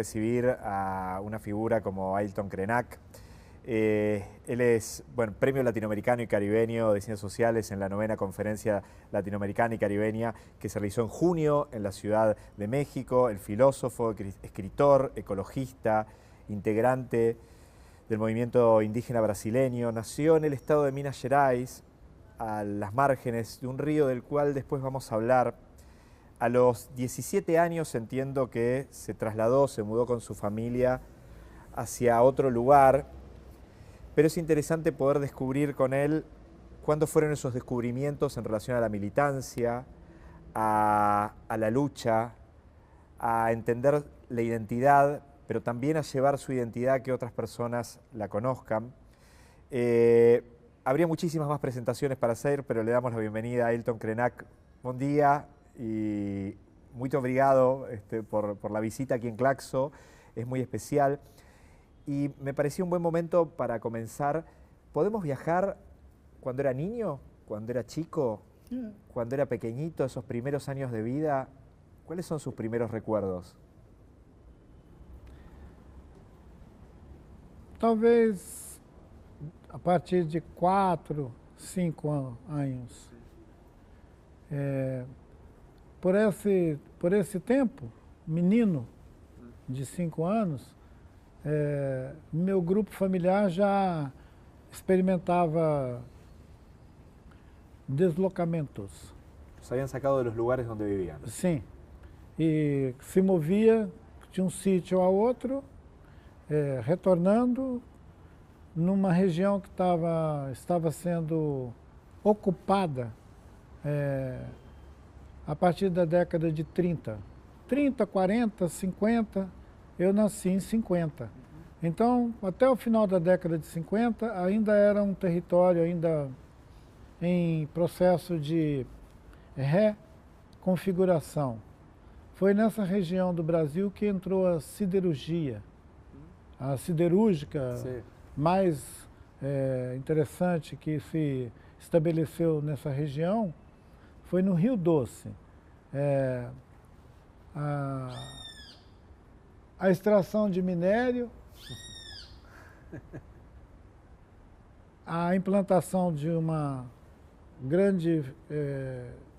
recibir a una figura como Ailton Krenak. Él es Premio Latinoamericano y Caribeño de Ciencias Sociales en la 9ª Conferencia Latinoamericana y Caribeña que se realizó en junio en la Ciudad de México. El filósofo, escritor, ecologista, integrante del movimiento indígena brasileño, nació en el estado de Minas Gerais, a las márgenes de un río del cual después vamos a hablar. A los 17 años entiendo que se trasladó, se mudó con su familia hacia otro lugar, pero es interesante poder descubrir con él cuándo fueron esos descubrimientos en relación a la militancia, a la lucha, a entender la identidad, pero también a llevar su identidad a que otras personas la conozcan. Habría muchísimas más presentaciones para hacer, pero le damos la bienvenida a Ailton Krenak. Buen día y muy obrigado por la visita aquí en Claxo, es muy especial. Y me pareció un buen momento para comenzar. ¿Podemos viajar cuando era niño, cuando era chico, cuando era pequeñito, esos primeros años de vida? ¿Cuáles son sus primeros recuerdos? Talvez a partir de 4, 5 anos. Por esse tempo, menino de 5 anos, meu grupo familiar já experimentava deslocamentos. Los habían sacado de los lugares donde vivían. Sim, e se movia de um sítio a outro, retornando numa região que estava sendo ocupada a partir da década de 30. 30, 40, 50, eu nasci em 50. Então, até o final da década de 50, ainda era um território ainda em processo de reconfiguração. Foi nessa região do Brasil que entrou a siderurgia. A siderúrgica mais interessante que se estabeleceu nessa região foi no Rio Doce. A extração de minério, a implantação de uma grande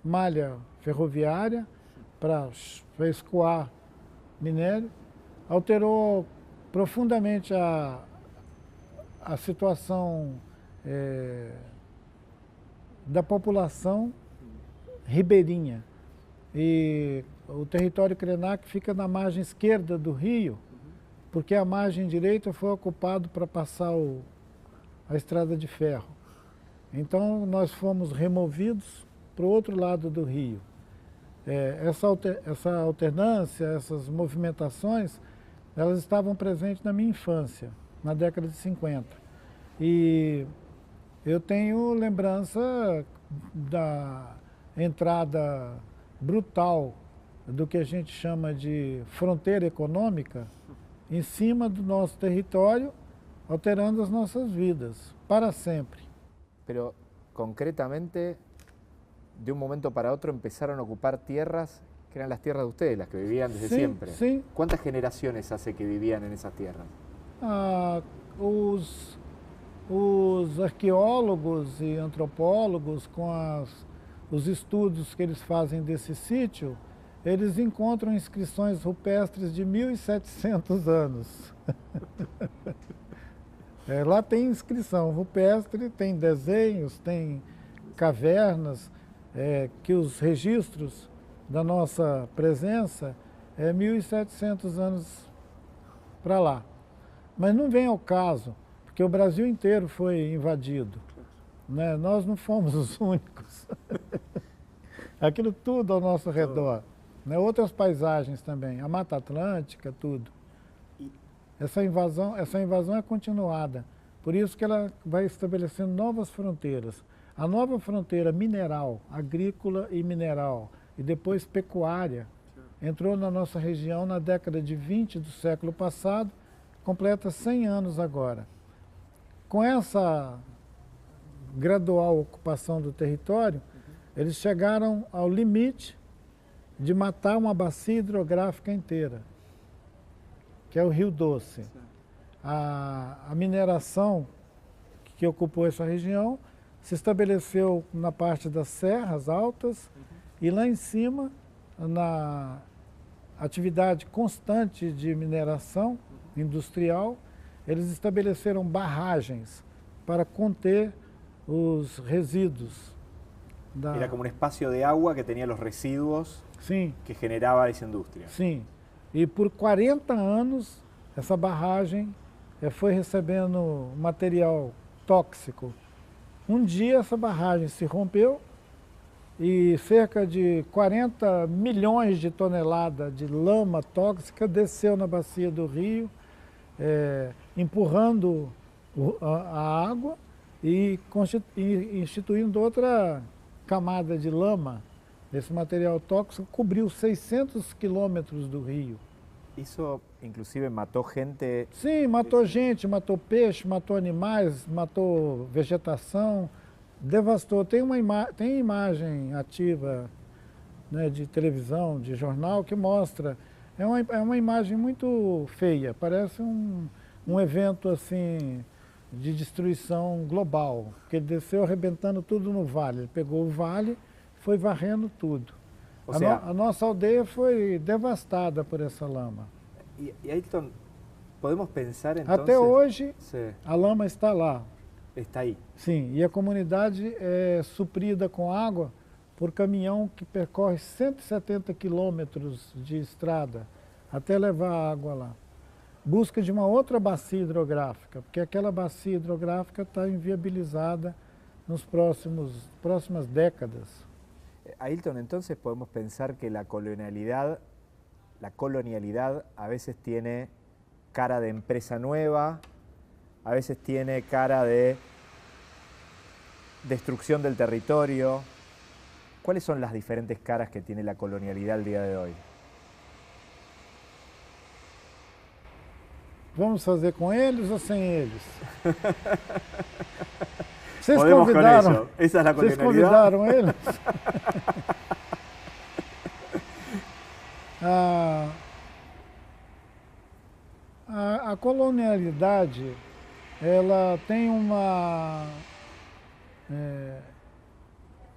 malha ferroviária para escoar minério, alterou profundamente a situação da população ribeirinha. E o território Krenak fica na margem esquerda do rio, porque a margem direita foi ocupada para passar a estrada de ferro. Então nós fomos removidos para o outro lado do rio. Essa alternância, essas movimentações, elas estavam presentes na minha infância, na década de 50. E eu tenho lembrança da entrada brutal do que a gente chama de fronteira econômica em cima do nosso território, alterando as nossas vidas, para sempre. Pero, concretamente, de un momento para otro empezaron a ocupar tierras que eran las tierras de ustedes, las que vivían desde siempre. Sim. ¿Cuántas generaciones hace que vivían en esas tierras? Os arqueólogos e antropólogos, com os estudos que eles fazem desse sítio, eles encontram inscrições rupestres de 1.700 anos. Lá tem inscrição rupestre, tem desenhos, tem cavernas, que os registros da nossa presença é 1.700 anos para lá. Mas não vem ao caso, porque o Brasil inteiro foi invadido, né? Nós não fomos os únicos. Aquilo tudo ao nosso redor, né? Outras paisagens também, a Mata Atlântica, tudo. Essa invasão é continuada, por isso que ela vai estabelecendo novas fronteiras. A nova fronteira mineral, agrícola e mineral, e depois pecuária, entrou na nossa região na década de 20 do século passado, completa 100 anos agora. Com essa gradual ocupação do território, eles chegaram ao limite de matar uma bacia hidrográfica inteira. que é o Rio Doce. A mineração que ocupou essa região se estabeleceu na parte das serras altas e lá em cima, na atividade constante de mineração industrial, eles estabeleceram barragens para conter os resíduos. Era como um espaço de água que tinha os resíduos que generava essa indústria. Sim, e por 40 anos essa barragem foi recebendo material tóxico. Um dia essa barragem se rompeu e cerca de 40 milhões de toneladas de lama tóxica desceu na bacia do rio, empurrando a água e instituindo outra camada de lama. Esse material tóxico cobriu 600 quilômetros do rio. Isso, inclusive, matou gente? Sim, matou gente, matou peixe, matou animais, matou vegetação, devastou. Tem imagem ativa, né, de televisão, de jornal, que mostra. É uma imagem muito feia, parece um evento assim de destruição global, porque ele desceu arrebentando tudo no vale. Ele pegou o vale, foi varrendo tudo. A nossa aldeia foi devastada por essa lama. E Ailton, podemos pensar então? Até hoje, a lama está lá. Está aí. Sim, e a comunidade é suprida com água por caminhão que percorre 170 quilômetros de estrada até levar a água lá. Busca de uma outra bacia hidrográfica, porque aquela bacia hidrográfica está inviabilizada nas próximas décadas. Ailton, entonces podemos pensar que la colonialidad a veces tiene cara de empresa nueva, a veces tiene cara de destrucción del territorio. ¿Cuáles son las diferentes caras que tiene la colonialidad el día de hoy? Vamos fazer com eles ou sem eles? Vocês Podemos convidaram, con eso. Esa es la vocês colonialidad. convidaram eles? A colonialidade, ela tem uma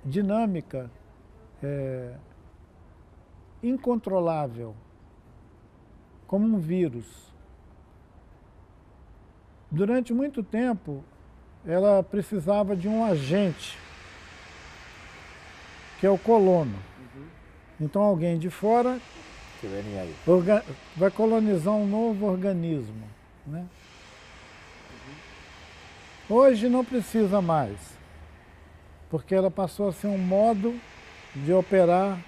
dinâmica incontrolável, como um vírus. Durante muito tempo, ela precisava de um agente, que é o colono. Então alguém de fora que venía ahí. Vai colonizar um novo organismo, né? Hoje não precisa mais, porque ela passou a ser um modo de operar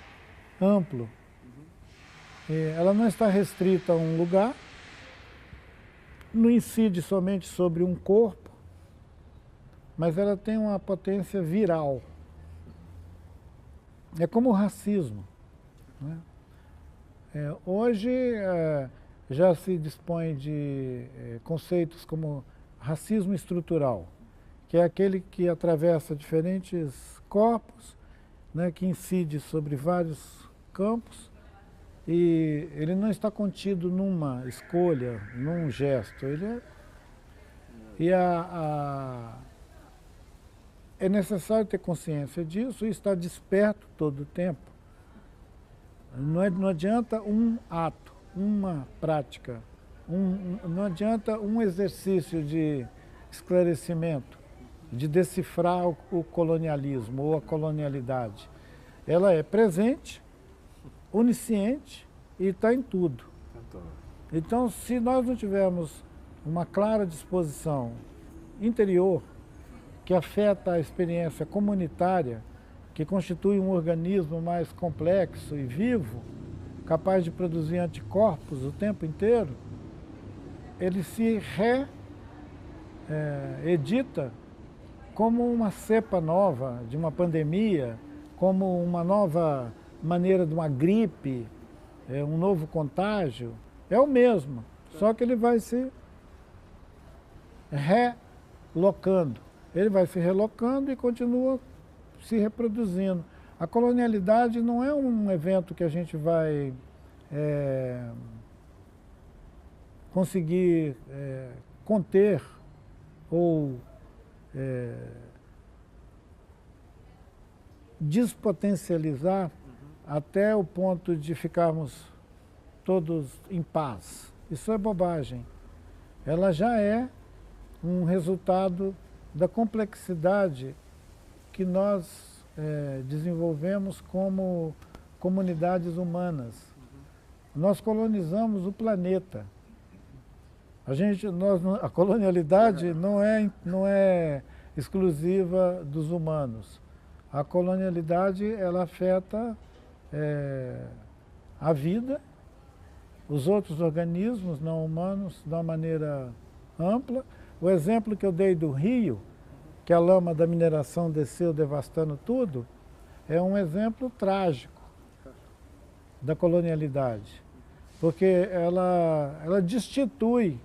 amplo. E ela não está restrita a um lugar, não incide somente sobre um corpo, mas ela tem uma potência viral. É como o racismo, né? Hoje já se dispõe de conceitos como racismo estrutural, que é aquele que atravessa diferentes corpos, né, que incide sobre vários campos, e ele não está contido numa escolha, num gesto. É necessário ter consciência disso e estar desperto todo o tempo. Não adianta um ato, uma prática, não adianta um exercício de esclarecimento, de decifrar o colonialismo ou a colonialidade. Ela é presente, onisciente e está em tudo. Então, se nós não tivermos uma clara disposição interior que afeta a experiência comunitária, que constitui um organismo mais complexo e vivo, capaz de produzir anticorpos o tempo inteiro, ele se reedita como uma cepa nova de uma pandemia, como uma nova maneira de uma gripe, um novo contágio. É o mesmo, só que ele vai se relocando. Ele vai se relocando e continua se reproduzindo. A colonialidade não é um evento que a gente vai conseguir conter ou despotencializar até o ponto de ficarmos todos em paz. Isso é bobagem. Ela já é um resultado da complexidade que nós desenvolvemos como comunidades humanas. Nós colonizamos o planeta. A colonialidade não é exclusiva dos humanos. A colonialidade ela afeta a vida, os outros organismos não humanos de uma maneira ampla. O exemplo que eu dei do rio, que a lama da mineração desceu devastando tudo, é um exemplo trágico da colonialidade, porque ela destitui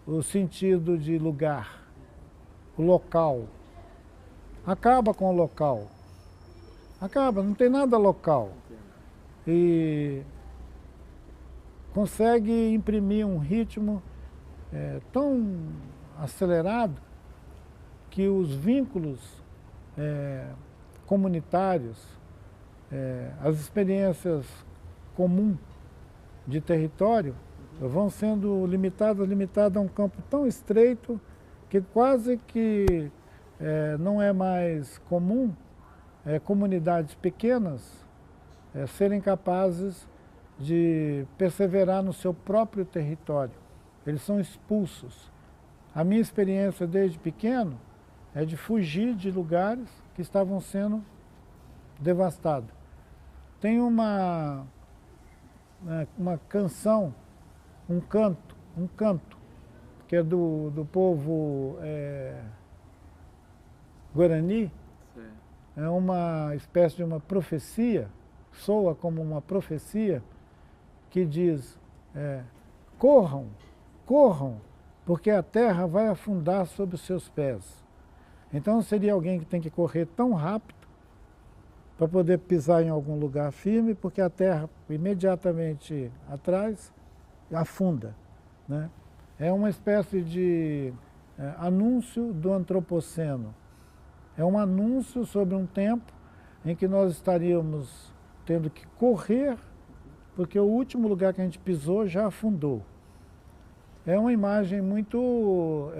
o sentido de lugar, o local. Acaba com o local. Acaba, não tem nada local. E consegue imprimir um ritmo tão acelerado que os vínculos comunitários, as experiências comuns de território vão sendo limitadas a um campo tão estreito que quase que não é mais comum comunidades pequenas serem capazes de perseverar no seu próprio território. Eles são expulsos. A minha experiência desde pequeno é de fugir de lugares que estavam sendo devastados. Tem uma canção, um canto, que é do povo Guarani. Sim. É uma espécie de uma profecia, soa como uma profecia, que diz, corram, corram, porque a terra vai afundar sob os seus pés. Então seria alguém que tem que correr tão rápido para poder pisar em algum lugar firme, porque a terra imediatamente atrás afunda, né? É uma espécie de anúncio do antropoceno. É um anúncio sobre um tempo em que nós estaríamos tendo que correr, porque o último lugar que a gente pisou já afundou. É uma imagem muito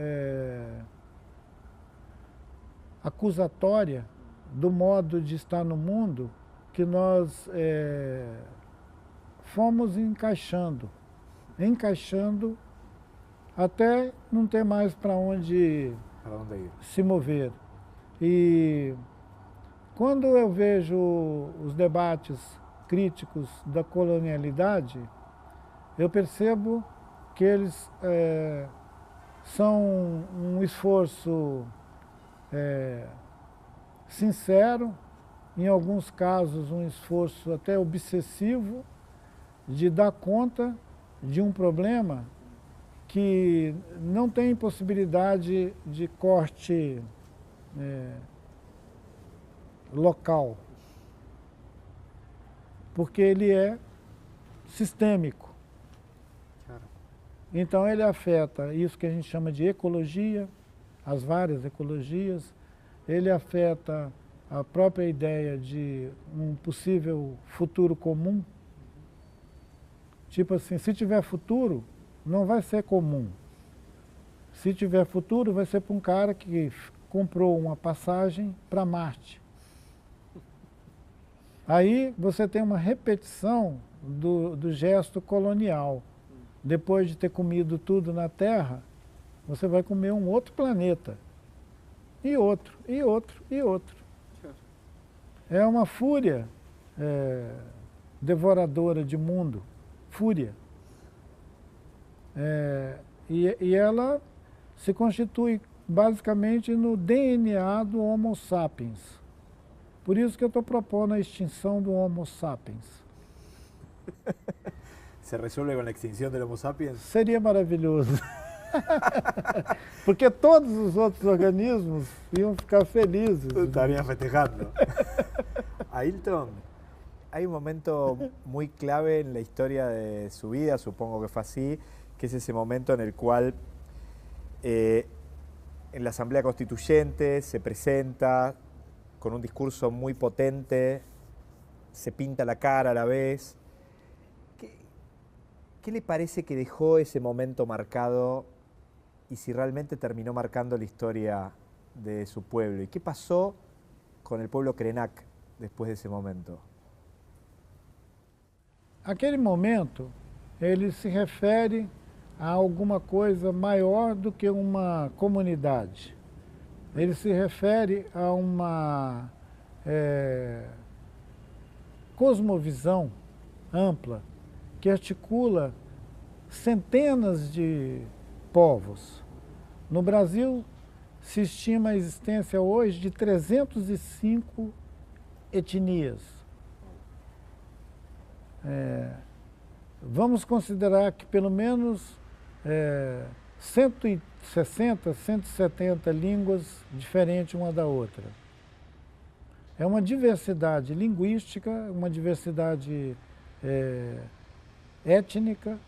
acusatória do modo de estar no mundo que nós fomos encaixando até não ter mais para onde ir. Se mover. E quando eu vejo os debates críticos da colonialidade, eu percebo que eles são um esforço sincero, em alguns casos um esforço até obsessivo, de dar conta de um problema que não tem possibilidade de corte local, porque ele é sistêmico. Então ele afeta isso que a gente chama de ecologia, as várias ecologias, ele afeta a própria ideia de um possível futuro comum. Tipo assim, se tiver futuro, não vai ser comum. Se tiver futuro, vai ser para um cara que comprou uma passagem para Marte. Aí você tem uma repetição do gesto colonial. Depois de ter comido tudo na Terra, você vai comer um outro planeta. E outro, e outro, e outro. É uma fúria devoradora de mundo. Fúria. E ela se constitui basicamente no DNA do Homo sapiens. Por isso que eu estou propondo a extinção do Homo sapiens. ¿Se resuelve con la extinción del Homo sapiens? Seria maravilhoso. Porque todos os outros organismos iam ficar felizes. Estarían festejando. Ailton, hay un momento muy clave en la historia de su vida, supongo que fue así, que es ese momento en el cual en la Asamblea Constituyente se presenta con un discurso muy potente, se pinta la cara a la vez. ¿Qué le parece que dejó ese momento marcado y si realmente terminó marcando la historia de su pueblo? ¿Y qué pasó con el pueblo Krenak después de ese momento? Aquele momento, ele se refere a alguma coisa maior do que uma comunidade. Ele se refere a uma cosmovisão ampla que articula centenas de povos. No Brasil, se estima a existência hoje de 305 etnias. Vamos considerar que pelo menos 160, 170 línguas diferentes uma da outra. É uma diversidade linguística, uma diversidade étnica,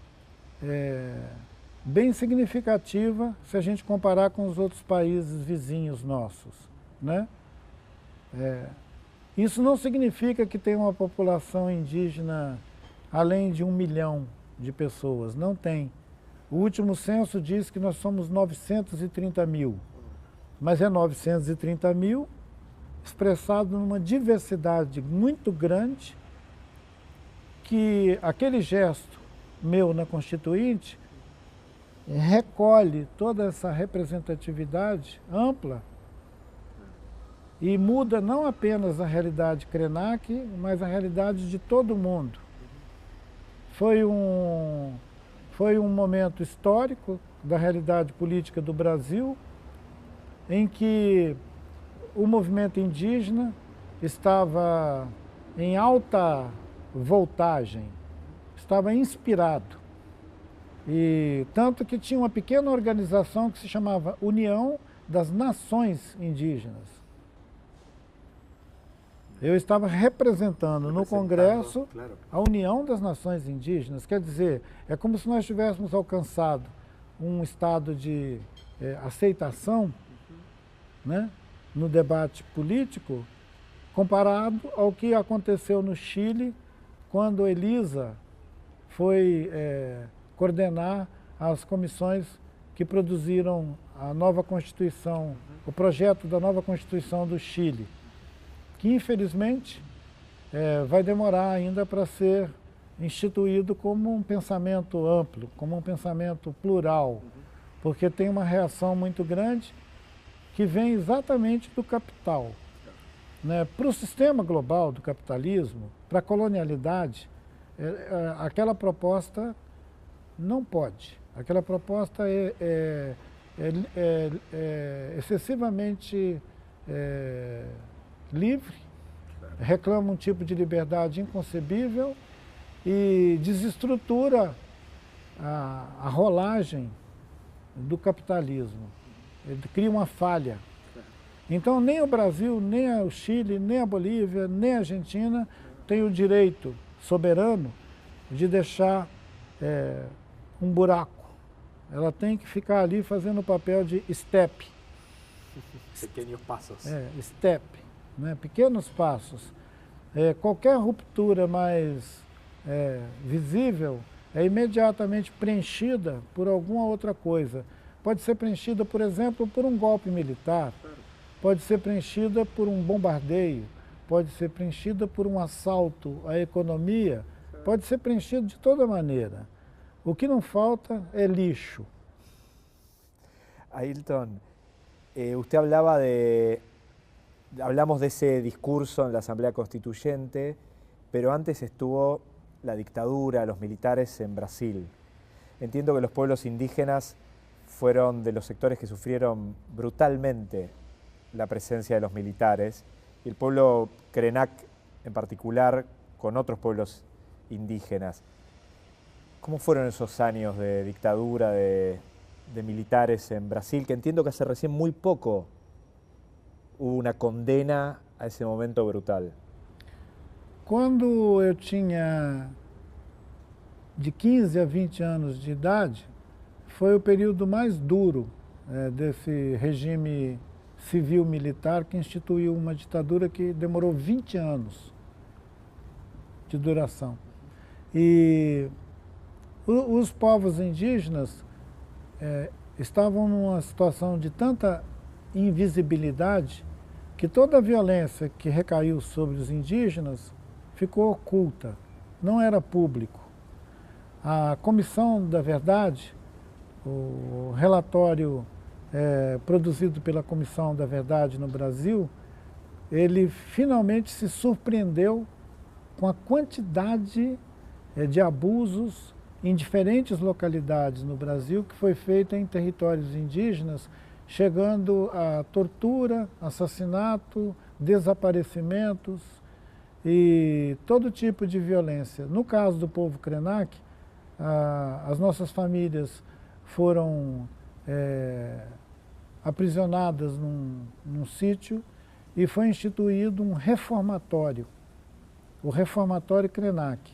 bem significativa se a gente comparar com os outros países vizinhos nossos, né? Isso não significa que tem uma população indígena além de 1 milhão de pessoas, não tem. O último censo diz que nós somos 930 mil, mas é 930 mil expressado numa diversidade muito grande que aquele gesto meu na Constituinte recolhe toda essa representatividade ampla e muda não apenas a realidade Krenak, mas a realidade de todo mundo. Foi um momento histórico da realidade política do Brasil, em que o movimento indígena estava em alta voltagem, estava inspirado. E tanto que tinha uma pequena organização que se chamava União das Nações Indígenas. Eu estava representando no Congresso a União das Nações Indígenas. Quer dizer, é como se nós tivéssemos alcançado um estado de aceitação, né, no debate político, comparado ao que aconteceu no Chile, quando Elisa foi coordenar as comissões que produziram a nova Constituição, o projeto da nova Constituição do Chile, que infelizmente vai demorar ainda para ser instituído como um pensamento amplo, como um pensamento plural, porque tem uma reação muito grande que vem exatamente do capital. Né? Para o sistema global do capitalismo, para a colonialidade, aquela proposta não pode. Aquela proposta é excessivamente livre, reclama um tipo de liberdade inconcebível e desestrutura a rolagem do capitalismo. Ele cria uma falha. Então nem o Brasil, nem o Chile, nem a Bolívia, nem a Argentina têm o direito soberano de deixar um buraco. Ela tem que ficar ali fazendo o papel de estepe. Pequenos passos. Estepe. Né, pequenos passos. Qualquer ruptura mais visível é imediatamente preenchida por alguma outra coisa. Pode ser preenchida, por exemplo, por um golpe militar, pode ser preenchida por um bombardeio, pode ser preenchida por um assalto à economia, pode ser preenchida de toda maneira. O que não falta é lixo. Ailton, usted hablamos de ese discurso en la Asamblea Constituyente, pero antes estuvo la dictadura, los militares en Brasil. Entiendo que los pueblos indígenas fueron de los sectores que sufrieron brutalmente la presencia de los militares, y el pueblo Krenak en particular con otros pueblos indígenas. ¿Cómo fueron esos años de dictadura, de militares en Brasil? Que entiendo que hace recién muy poco hubo una condena a ese momento brutal. Quando eu tinha de 15 a 20 anos de idade, foi o período mais duro desse regime civil-militar que instituiu uma ditadura que demorou 20 anos de duração. E os povos indígenas estavam numa situação de tanta invisibilidade que toda a violência que recaiu sobre os indígenas ficou oculta, não era público. A Comissão da Verdade, o relatório produzido pela Comissão da Verdade no Brasil, ele finalmente se surpreendeu com a quantidade de abusos em diferentes localidades no Brasil que foi feita em territórios indígenas, chegando a tortura, assassinato, desaparecimentos e todo tipo de violência. No caso do povo Krenak, as nossas famílias foram aprisionadas num sítio e foi instituído um reformatório, o Reformatório Krenak.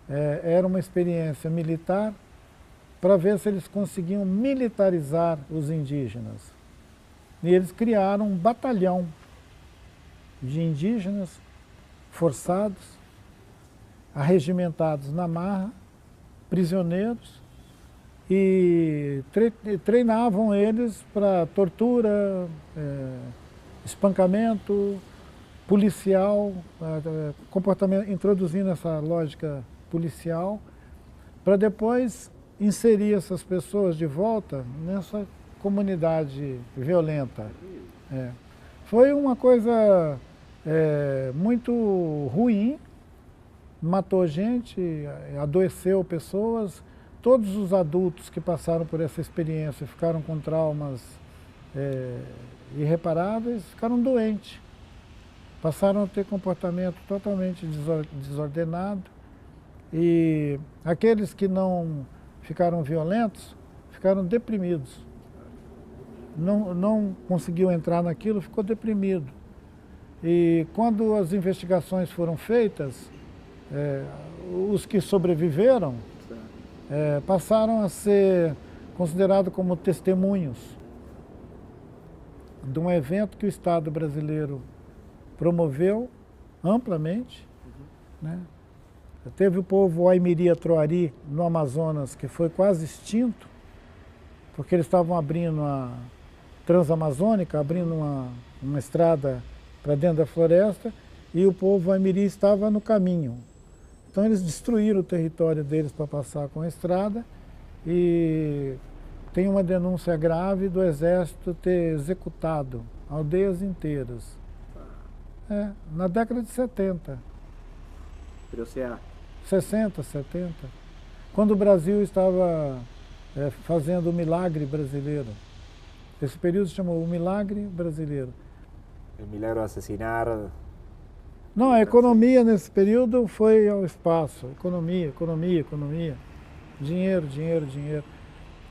Era uma experiência militar para ver se eles conseguiam militarizar os indígenas. E eles criaram um batalhão de indígenas forçados, arregimentados na marra, prisioneiros, e treinavam eles para tortura, espancamento, policial, comportamento, introduzindo essa lógica policial, para depois inserir essas pessoas de volta nessa comunidade violenta. Foi uma coisa muito ruim, matou gente, adoeceu pessoas. Todos os adultos que passaram por essa experiência ficaram com traumas irreparáveis, ficaram doentes. Passaram a ter comportamento totalmente desordenado. E aqueles que não ficaram violentos, ficaram deprimidos. Não conseguiu entrar naquilo, ficou deprimido. E quando as investigações foram feitas, os que sobreviveram passaram a ser considerados como testemunhos de um evento que o Estado brasileiro promoveu amplamente, né? Teve o povo Aimiri-Troari no Amazonas, que foi quase extinto, porque eles estavam abrindo a Transamazônica, abrindo uma estrada para dentro da floresta, e o povo Aimiri estava no caminho. Então eles destruíram o território deles para passar com a estrada, e tem uma denúncia grave do exército ter executado aldeias inteiras. Na década de 70. Pero, o sea... 60, 70, quando o Brasil estava fazendo o milagre brasileiro. Esse período se chamou o milagre brasileiro. O milagre de assassinar... Não, a economia nesse período foi ao espaço. Economia, economia, economia. Dinheiro, dinheiro, dinheiro.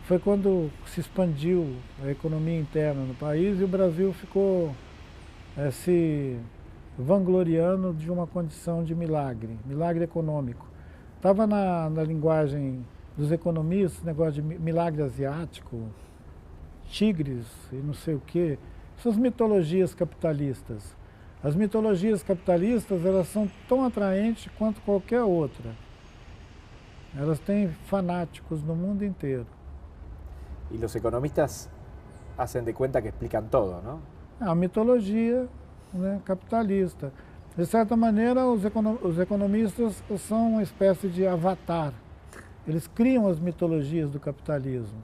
Foi quando se expandiu a economia interna no país e o Brasil ficou se vangloriando de uma condição de milagre, milagre econômico. Estava na linguagem dos economistas, negócio de milagre asiático, tigres e não sei o quê. Essas mitologias capitalistas. As mitologias capitalistas, elas são tão atraentes quanto qualquer outra. Elas têm fanáticos no mundo inteiro. E os economistas hacen de conta que explicam todo, não? A mitologia, né, capitalista. De certa maneira, os economistas são uma espécie de avatar. Eles criam as mitologias do capitalismo.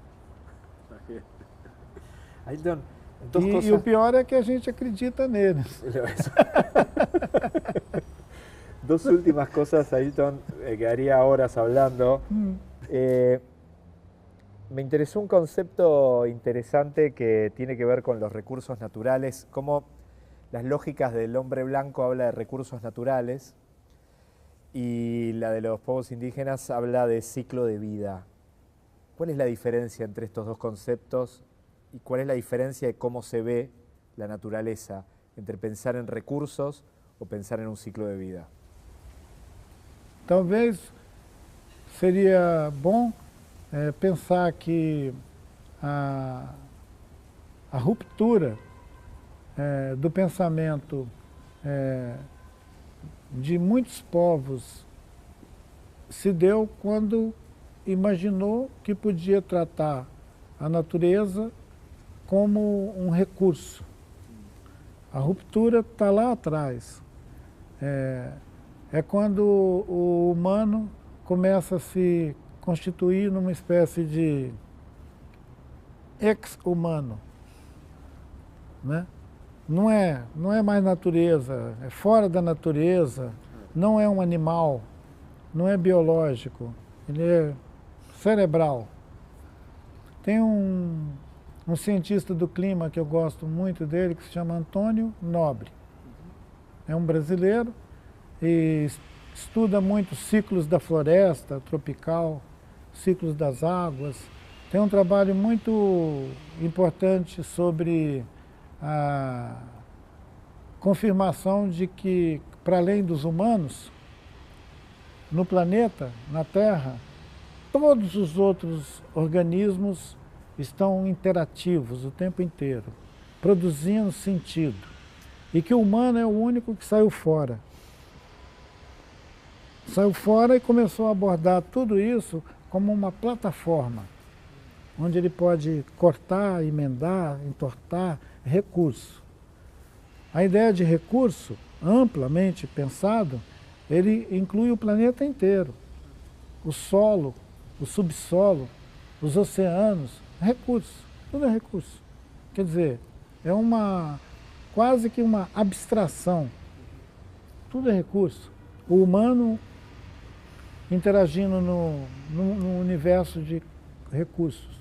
Ailton, e o pior é que a gente acredita neles. Dos últimas cosas, Ailton, quedaría horas hablando. Me interesó un concepto interesante que tiene que ver con los recursos naturales, cómo las lógicas del hombre blanco habla de recursos naturales y la de los pueblos indígenas habla de ciclo de vida. ¿Cuál es la diferencia entre estos dos conceptos y cuál es la diferencia de cómo se ve la naturaleza entre pensar en recursos o pensar en un ciclo de vida? Talvez seria bom pensar que a, a ruptura do pensamento de muitos povos se deu quando imaginou que podia tratar a natureza como um recurso. A ruptura está lá atrás. É quando o humano começa a se constituir numa espécie de ex-humano, né? Não é mais natureza, é fora da natureza, não é um animal, não é biológico, ele é cerebral. Tem um cientista do clima que eu gosto muito dele, que se chama Antônio Nobre. É um brasileiro e estuda muito ciclos da floresta tropical, ciclos das águas. Tem um trabalho muito importante sobre a confirmação de que, para além dos humanos, no planeta, na Terra, todos os outros organismos estão interativos o tempo inteiro, produzindo sentido. E que o humano é o único que saiu fora. Saiu fora e começou a abordar tudo isso como uma plataforma, onde ele pode cortar, emendar, entortar recurso. A ideia de recurso, amplamente pensado, ele inclui o planeta inteiro. O solo, o subsolo, os oceanos, recurso, tudo é recurso. Quer dizer, é quase que uma abstração. Tudo é recurso. O humano interagindo no universo de recursos.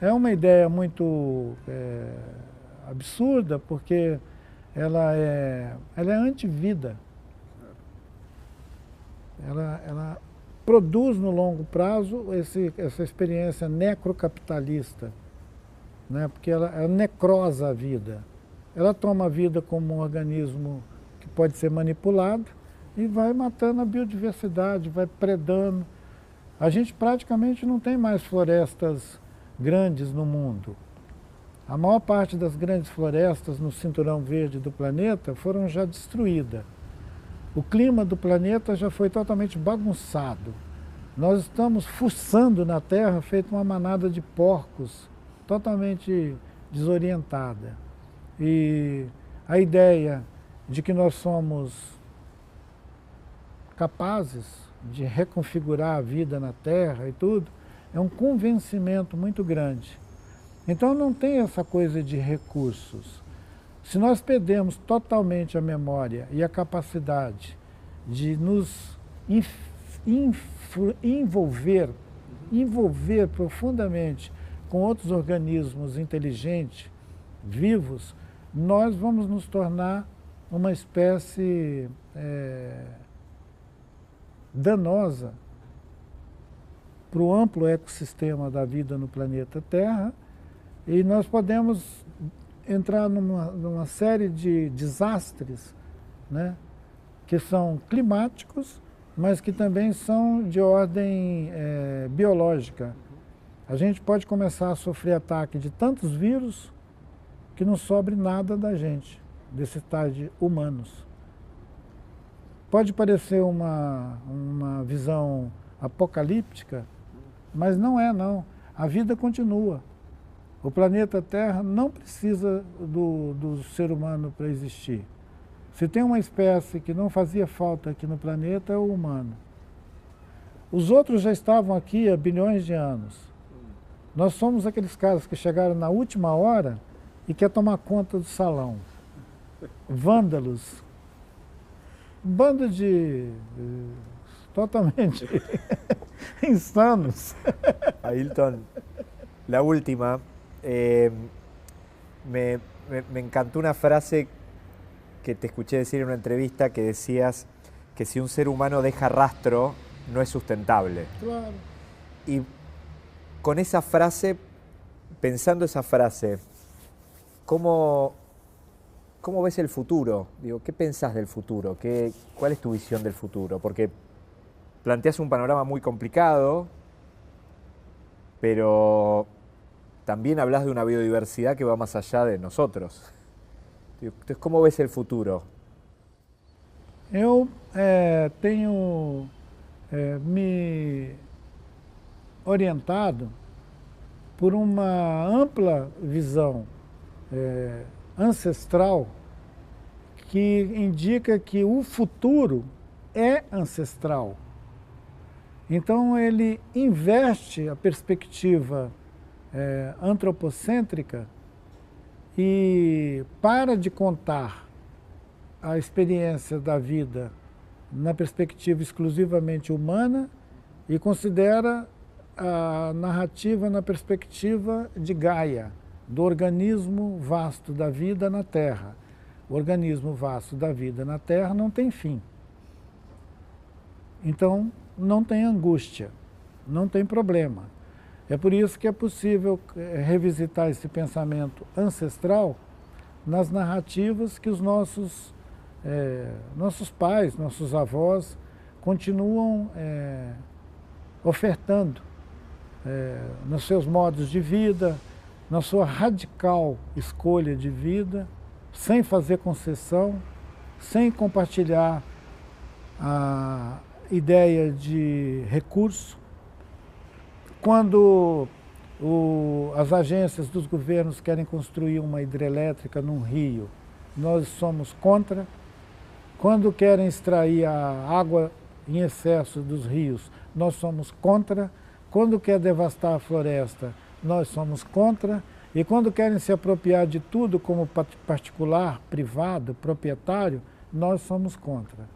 É uma ideia muito absurda, porque ela é anti-vida. Ela produz no longo prazo essa experiência necrocapitalista, né? Porque ela necrosa a vida. Ela toma a vida como um organismo que pode ser manipulado e vai matando a biodiversidade, vai predando. A gente praticamente não tem mais florestas grandes no mundo. A maior parte das grandes florestas no cinturão verde do planeta foram já destruídas. O clima do planeta já foi totalmente bagunçado. Nós estamos fuçando na Terra feito uma manada de porcos, totalmente desorientada. E a ideia de que nós somos capazes de reconfigurar a vida na Terra e tudo, é um convencimento muito grande. Então não tem essa coisa de recursos. Se nós perdemos totalmente a memória e a capacidade de nos envolver profundamente com outros organismos inteligentes, vivos, nós vamos nos tornar uma espécie danosa para o amplo ecossistema da vida no planeta Terra, e nós podemos entrar numa série de desastres, né, que são climáticos, mas que também são de ordem biológica. A gente pode começar a sofrer ataque de tantos vírus que não sobre nada da gente, desses tais de humanos. Pode parecer uma visão apocalíptica, mas não é, não. A vida continua. O planeta Terra não precisa do ser humano para existir. Se tem uma espécie que não fazia falta aqui no planeta, é o humano. Os outros já estavam aqui há bilhões de anos. Nós somos aqueles caras que chegaram na última hora e quer tomar conta do salão. Vândalos. Bando de totalmente insanos. Ailton, la última. Me encantó una frase que te escuché decir en una entrevista, que decías que si un ser humano deja rastro, no es sustentable. Claro. Y con esa frase, pensando esa frase, ¿cómo ves el futuro? Digo, ¿qué pensás del futuro? ¿Cuál es tu visión del futuro? Porque planteas un panorama muy complicado, pero también hablas de una biodiversidad que va más allá de nosotros. Entonces, ¿cómo ves el futuro? Eu tenho me orientado por uma ampla visão ancestral que indica que o futuro é ancestral. Então ele inverte a perspectiva antropocêntrica e para de contar a experiência da vida na perspectiva exclusivamente humana e considera a narrativa na perspectiva de Gaia, do organismo vasto da vida na Terra. O organismo vasto da vida na Terra não tem fim. Então, não tem angústia, não tem problema. É por isso que é possível revisitar esse pensamento ancestral nas narrativas que os nossos pais, nossos avós continuam ofertando nos seus modos de vida, na sua radical escolha de vida, sem fazer concessão, sem compartilhar a ideia de recurso. Quando as agências dos governos querem construir uma hidrelétrica num rio, nós somos contra. Quando querem extrair a água em excesso dos rios, nós somos contra. Quando quer devastar a floresta, nós somos contra. E quando querem se apropriar de tudo como particular, privado, proprietário, nós somos contra.